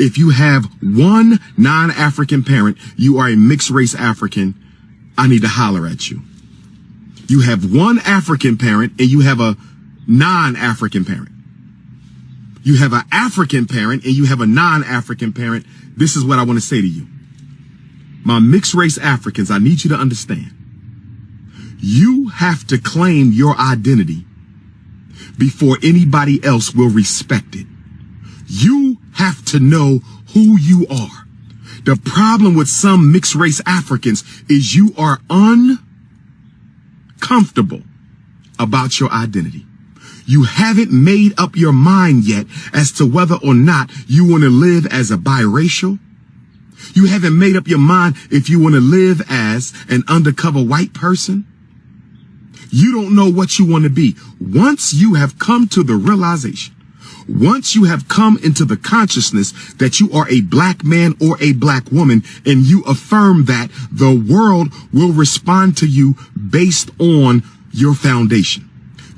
If you have one non-African parent, you are a mixed race African, I need to holler at you. You have one African parent and you have a non-African parent. You have an African parent and you have a non-African parent. This is what I want to say to you. My mixed race Africans, I need you to understand. You have to claim your identity before anybody else will respect it. You have to know who you are. The problem with some mixed race Africans is you are uncomfortable about your identity. You haven't made up your mind yet as to whether or not you want to live as a biracial. You haven't made up your mind if you want to live as an undercover white person. You don't know what you want to be. Once you have come to the realization, once you have come into the consciousness that you are a black man or a black woman, and you affirm that, the world will respond to you based on your foundation.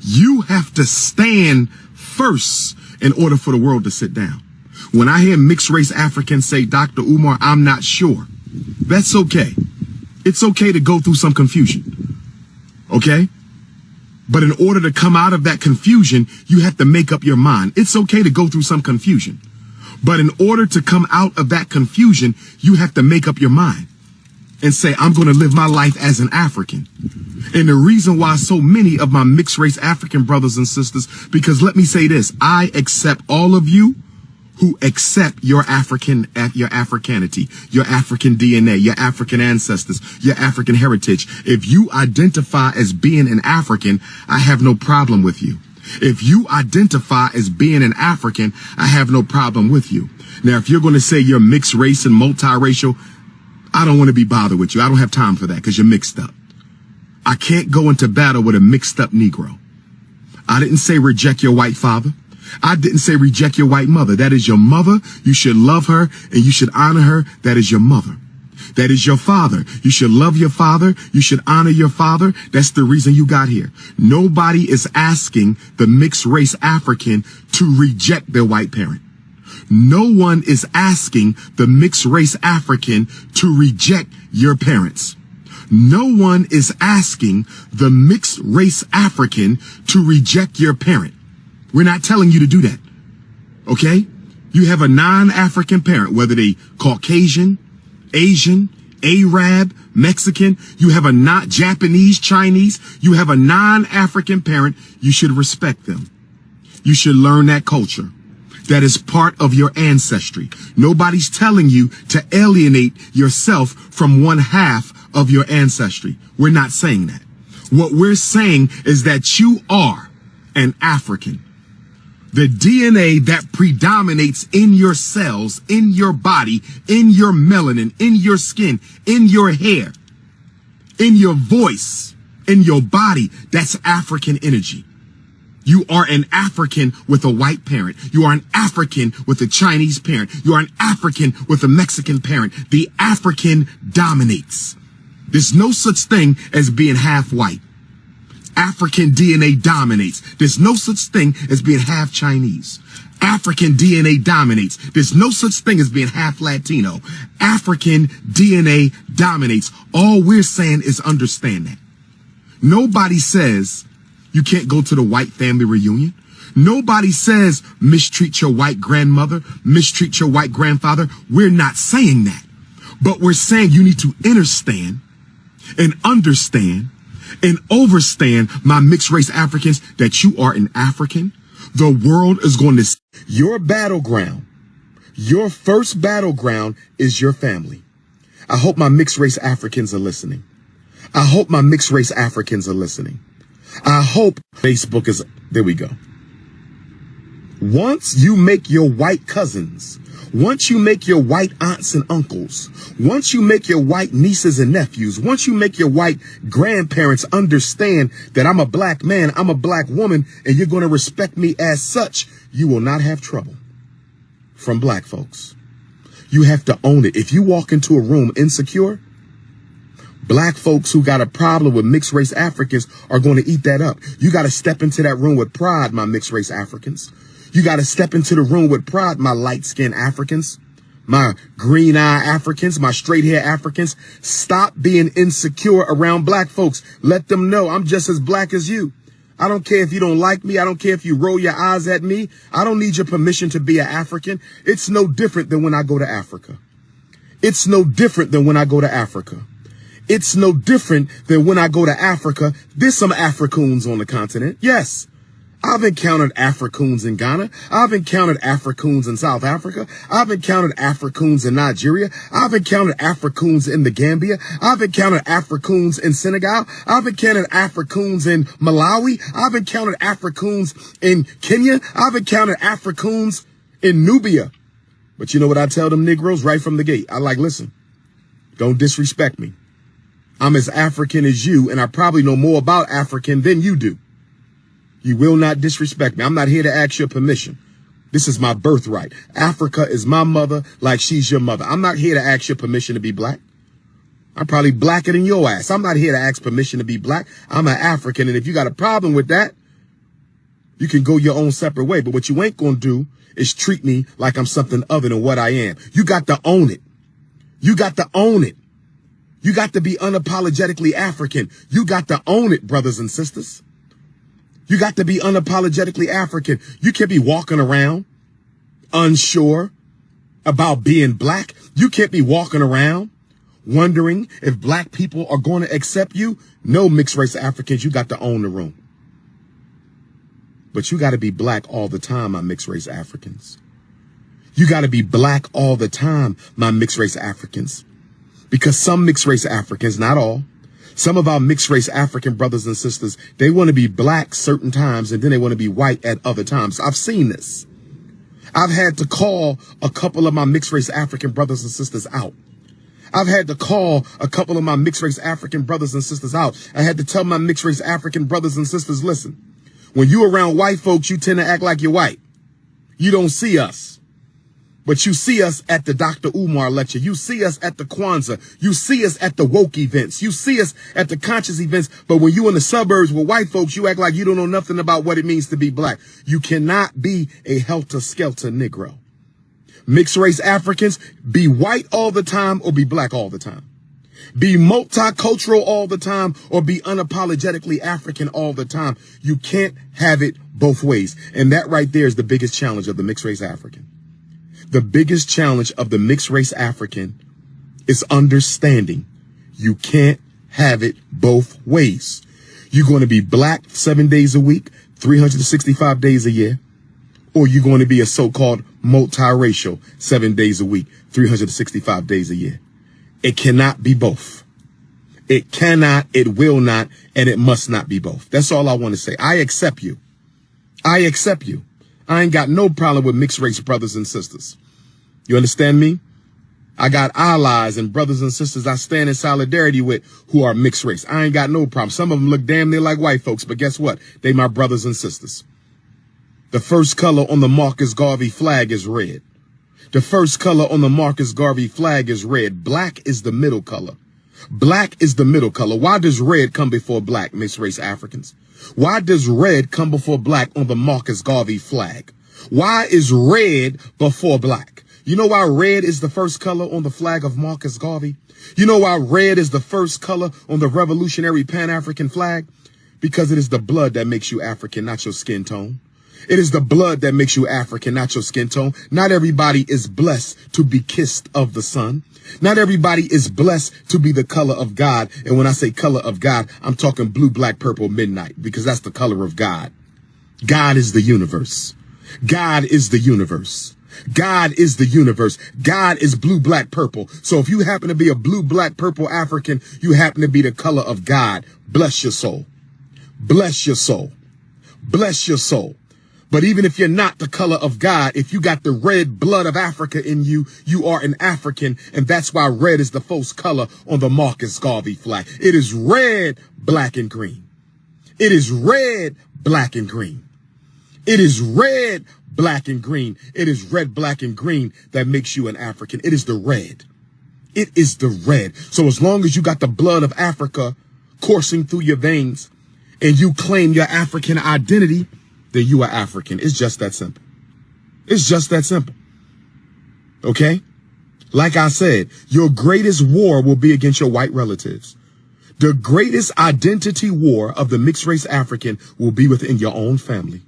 You have to stand first in order for the world to sit down. When I hear mixed race Africans say, Dr. Umar, I'm not sure, that's okay. It's okay to go through some confusion. Okay? But in order to come out of that confusion, you have to make up your mind. It's okay to go through some confusion. But in order to come out of that confusion, you have to make up your mind and say, I'm going to live my life as an African. And the reason why so many of my mixed race African brothers and sisters, because let me say this, I accept all of you who accept your Africanity, your African DNA, your African ancestors, your African heritage. If you identify as being an African, I have no problem with you. If you identify as being an African, I have no problem with you. Now, if you're going to say you're mixed race and multiracial, I don't want to be bothered with you. I don't have time for that because you're mixed up. I can't go into battle with a mixed up Negro. I didn't say reject your white father. I didn't say reject your white mother. That is your mother. You should love her and you should honor her. That is your mother. That is your father. You should love your father. You should honor your father. That's the reason you got here. Nobody is asking the mixed race African to reject their white parent. No one is asking the mixed race African to reject your parents. No one is asking the mixed race African to reject your parent. We're not telling you to do that. Okay? You have a non-African parent, whether they Caucasian, Asian, Arab, Mexican, you have a not Japanese, Chinese, you have a non-African parent, you should respect them. You should learn that culture. That is part of your ancestry. Nobody's telling you to alienate yourself from one half of your ancestry. We're not saying that. What we're saying is that you are an African. The DNA that predominates in your cells, in your body, in your melanin, in your skin, in your hair, in your voice, in your body, that's African energy. You are an African with a white parent. You are an African with a Chinese parent. You are an African with a Mexican parent. The African dominates. There's no such thing as being half white. African DNA dominates. There's no such thing as being half Chinese. African DNA dominates. There's no such thing as being half Latino. African DNA dominates. All we're saying is understand that. Nobody says you can't go to the white family reunion. Nobody says mistreat your white grandmother, mistreat your white grandfather. We're not saying that. But we're saying you need to understand and understand and overstand, my mixed race Africans, that you are an African. The world is going to see your battleground. Your first battleground is your family. I hope my mixed race Africans are listening. I hope my mixed race Africans are listening. I hope Facebook is, there we go. Once you make your white cousins, once you make your white aunts and uncles, once you make your white nieces and nephews, once you make your white grandparents understand that I'm a black man, I'm a black woman, and you're going to respect me as such, you will not have trouble from black folks. You have to own it. If you walk into a room insecure, black folks who got a problem with mixed race Africans are going to eat that up. You got to step into that room with pride, my mixed race Africans. You got to step into the room with pride, my light-skinned Africans. my green eye Africans, my straight hair Africans, stop being insecure around black folks. Let them know I'm just as black as you. I don't care if you don't like me. I don't care if you roll your eyes at me. I don't need your permission to be an African. It's no different than when I go to Africa. It's no different than when I go to Africa. It's no different than when I go to Africa. There's some Africoons on the continent. Yes. I've encountered Africoons in Ghana. I've encountered Africoons in South Africa. I've encountered Africoons in Nigeria. I've encountered Africoons in the Gambia. I've encountered Africoons in Senegal. I've encountered Africoons in Malawi. I've encountered Africoons in Kenya. I've encountered Africoons in Nubia. But you know what I tell them Negroes right from the gate? I like, listen, don't disrespect me. I'm as African as you, and I probably know more about African than you do. You will not disrespect me. I'm not here to ask your permission. This is my birthright. Africa is my mother like she's your mother. I'm not here to ask your permission to be black. I'm probably blacker than your ass. I'm not here to ask permission to be black. I'm an African, and if you got a problem with that, you can go your own separate way. But what you ain't gonna do is treat me like I'm something other than what I am. You got to own it. You got to own it. You got to be unapologetically African. You got to own it, brothers and sisters. You got to be unapologetically African. You can't be walking around unsure about being black. You can't be walking around wondering if black people are going to accept you. No, mixed race Africans, you got to own the room. But you got to be black all the time, my mixed race Africans. You got to be black all the time, my mixed race Africans. Because some mixed race Africans, not all, some of our mixed race African brothers and sisters, they want to be black certain times and then they want to be white at other times. I've seen this. I've had to call a couple of my mixed race African brothers and sisters out. I've had to call a couple of my mixed race African brothers and sisters out. I had to tell my mixed race African brothers and sisters, listen, when you around white folks, you tend to act like you're white. You don't see us. But you see us at the Dr. Umar lecture. You see us at the Kwanzaa. You see us at the woke events. You see us at the conscious events. But when you in the suburbs with white folks, you act like you don't know nothing about what it means to be black. You cannot be a helter-skelter Negro. Mixed race Africans, be white all the time or be black all the time. Be multicultural all the time or be unapologetically African all the time. You can't have it both ways. And that right there is the biggest challenge of the mixed race African. The biggest challenge of the mixed race African is understanding you can't have it both ways. You're going to be black 7 days a week, 365 days a year, or you're going to be a so-called multiracial 7 days a week, 365 days a year. It cannot be both. It cannot, it will not, and it must not be both. That's all I want to say. I accept you. I accept you. I ain't got no problem with mixed race brothers and sisters. You understand me? I got allies and brothers and sisters I stand in solidarity with who are mixed race. I ain't got no problem. Some of them look damn near like white folks, but guess what? They my brothers and sisters. The first color on the Marcus Garvey flag is red. The first color on the Marcus Garvey flag is red. Black is the middle color. Black is the middle color. Why does red come before black, mixed race Africans? Why does red come before black on the Marcus Garvey flag? Why is red before black? You know why red is the first color on the flag of Marcus Garvey? You know why red is the first color on the revolutionary Pan-African flag? Because it is the blood that makes you African, not your skin tone. It is the blood that makes you African, not your skin tone. Not everybody is blessed to be kissed of the sun. Not everybody is blessed to be the color of God. And when I say color of God, I'm talking blue, black, purple, midnight, because that's the color of God. God is the universe. God is the universe. God is the universe. God is blue, black, purple. So if you happen to be a blue, black, purple African, you happen to be the color of God. Bless your soul. Bless your soul. Bless your soul. But even if you're not the color of God, if you got the red blood of Africa in you, you are an African. And that's why red is the first color on the Marcus Garvey flag. It is red, black, and green. It is red, black, and green. It is red, black, and green. It is red, black, and green that makes you an African. It is the red. It is the red. So as long as you got the blood of Africa coursing through your veins and you claim your African identity, then you are African. It's just that simple. It's just that simple. Okay? Like I said, your greatest war will be against your white relatives. The greatest identity war of the mixed race African will be within your own family.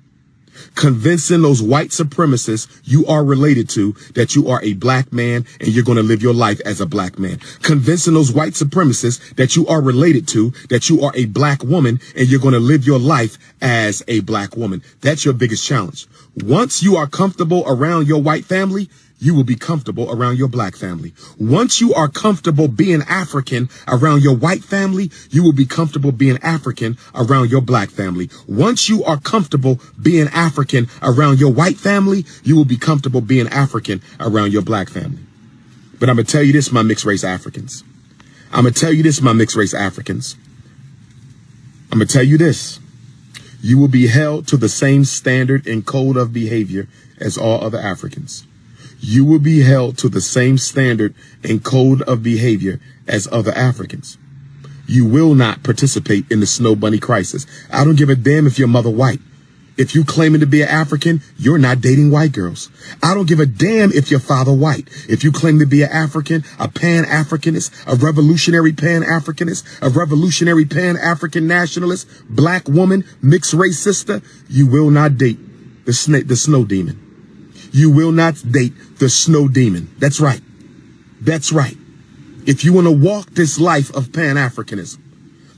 Convincing those white supremacists you are related to that you are a black man and you're going to live your life as a black man. Convincing those white supremacists that you are related to that you are a black woman and you're going to live your life as a black woman. That's your biggest challenge. Once you are comfortable around your white family, you will be comfortable around your black family. Once you are comfortable being African around your white family, you will be comfortable being African around your black family. Once you are comfortable being African around your white family, you will be comfortable being African around your black family. But I'm going to tell you this, my mixed race Africans. I'm going to tell you this, my mixed race Africans. I'm going to tell you this. You will be held to the same standard and code of behavior as all other Africans. You will be held to the same standard and code of behavior as other Africans. You will not participate in the snow bunny crisis. I don't give a damn if your mother white. If you claiming to be an African, you're not dating white girls. I don't give a damn if your father white. If you claim to be an African, a Pan-Africanist, a revolutionary Pan-Africanist, a revolutionary Pan-African nationalist, black woman, mixed race sister, you will not date the snow demon. You will not date the snow demon. That's right. That's right. If you want to walk this life of Pan-Africanism,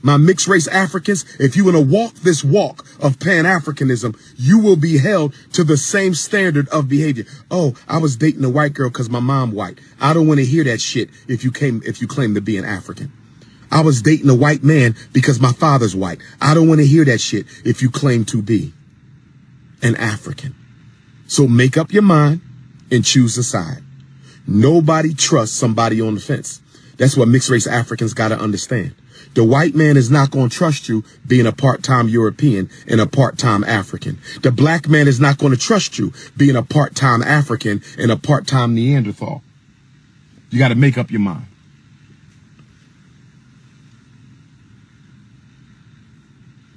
my mixed race Africans, if you want to walk this walk of Pan-Africanism, you will be held to the same standard of behavior. Oh, I was dating a white girl because my mom white. I don't want to hear that shit if you claim to be an African. I was dating a white man because my father's white. I don't want to hear that shit if you claim to be an African. So make up your mind and choose a side. Nobody trusts somebody on the fence. That's what mixed race Africans got to understand. The white man is not going to trust you being a part-time European and a part-time African. The black man is not going to trust you being a part-time African and a part-time Neanderthal. You got to make up your mind.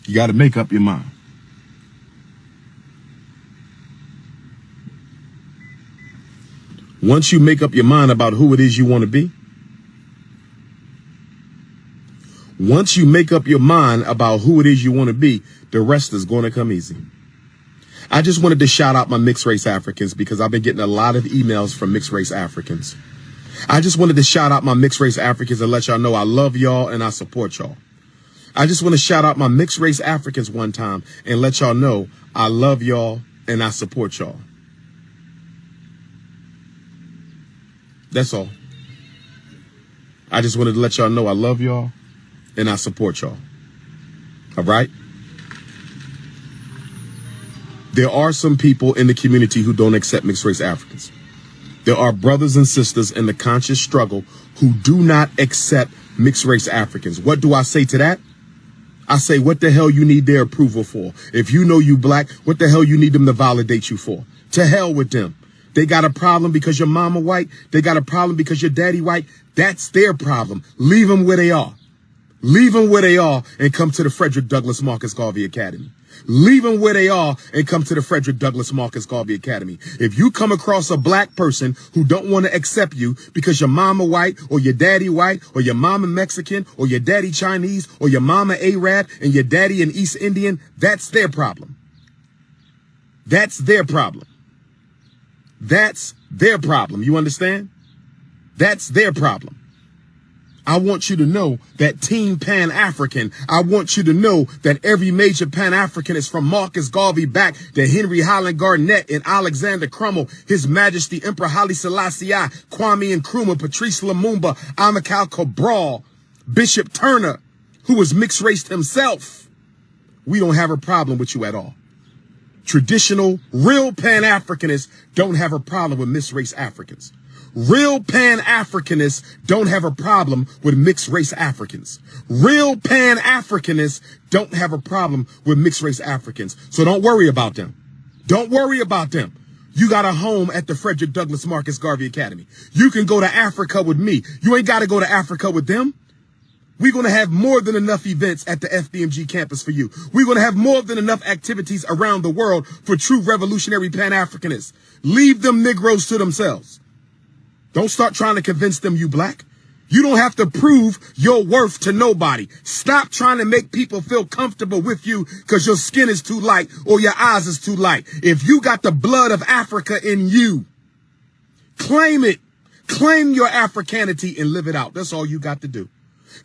You got to make up your mind. Once you make up your mind about who it is you want to be, once you make up your mind about who it is you want to be, the rest is going to come easy. I just wanted to shout out my mixed race Africans because I've been getting a lot of emails from mixed race Africans. I just wanted to shout out my mixed race Africans and let y'all know I love y'all and I support y'all. I just want to shout out my mixed race Africans one time and let y'all know I love y'all and I support y'all. That's all. I just wanted to let y'all know I love y'all and I support y'all. All right? There are some people in the community who don't accept mixed race Africans. There are brothers and sisters in the conscious struggle who do not accept mixed race Africans. What do I say to that? I say, what the hell you need their approval for? If you know you black, what the hell you need them to validate you for? To hell with them. They got a problem because your mama white. They got a problem because your daddy white. That's their problem. Leave them where they are. Leave them where they are and come to the Frederick Douglass Marcus Garvey Academy. Leave them where they are and come to the Frederick Douglass Marcus Garvey Academy. If you come across a black person who don't want to accept you because your mama white or your daddy white or your mama Mexican or your daddy Chinese or your mama Arab and your daddy an East Indian, that's their problem. That's their problem. That's their problem. You understand? That's their problem. I want you to know that Team Pan-African, I want you to know that every major Pan-Africanist from Marcus Garvey back to Henry Highland Garnett and Alexander Crummell, His Majesty Emperor Haile Selassie, Kwame Nkrumah, Patrice Lumumba, Amilcar Cabral, Bishop Turner, who was mixed raced himself. We don't have a problem with you at all. Traditional, real Pan-Africanists don't have a problem with mixed race Africans. Real Pan-Africanists don't have a problem with mixed race Africans. Real Pan-Africanists don't have a problem with mixed race Africans. So don't worry about them. Don't worry about them. You got a home at the Frederick Douglass Marcus Garvey Academy. You can go to Africa with me. You ain't got to go to Africa with them. We're going to have more than enough events at the FDMG campus for you. We're going to have more than enough activities around the world for true revolutionary Pan-Africanists. Leave them Negroes to themselves. Don't start trying to convince them you black. You don't have to prove your worth to nobody. Stop trying to make people feel comfortable with you because your skin is too light or your eyes is too light. If you got the blood of Africa in you, claim it. Claim your Africanity and live it out. That's all you got to do.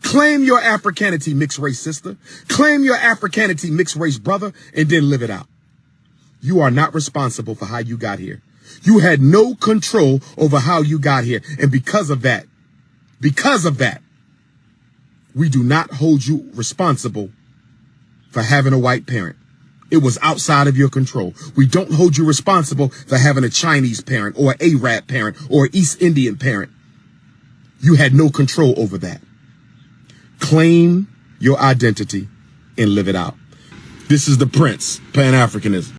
Claim your Africanity, mixed race sister. Claim your Africanity, mixed race brother, and then live it out. You are not responsible for how you got here. You had no control over how you got here. And because of that, we do not hold you responsible for having a white parent. It was outside of your control. We don't hold you responsible for having a Chinese parent or an Arab parent or an East Indian parent. You had no control over that. Claim your identity and live it out. This is the Prince, Pan-Africanism.